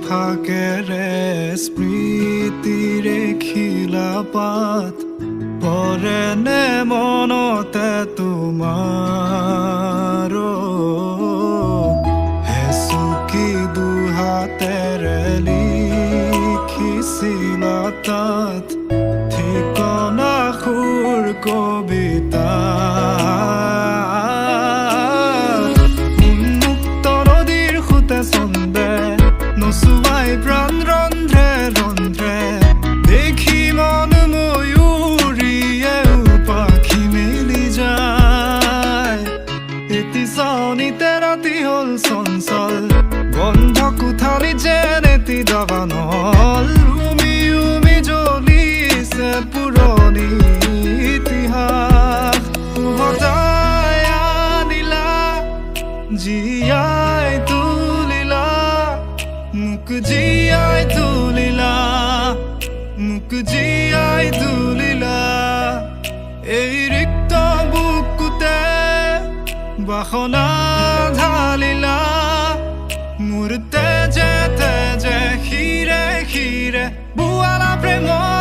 ফাকেৰে স্মৃতিৰে খিলাপাত পৰেনে মনতে তোমাৰ হেচুকি দুহাতেৰে লিখিছিলা তাত ঠিকনা সুৰ কবিতা উন্মুক্ত নদীৰ সুতে চন্দে নচুৱাই প্ৰাণ ৰন্ধ্ৰে ৰন্ধ্ৰে দেখি মন ময়ূৰীয়ে পাখি মেলি যায় এটি চাউনিতে ৰাতি হ'ল চঞ্চল বন্ধ কোঠালি যেন এটি দাবানল উমি উমি জ্বলিছে পুৰণি ইতিহাস উভতাই আনিলা জীয়াই তুলিলা মোক জীয়াই তুলিলা মোক জীয়াই তুলিলা এই ৰিক্ত বুকুতে বাসনা ঢালিলা মোৰ তেজে তেজে শিৰে শিৰে বুৱালা প্ৰেমৰ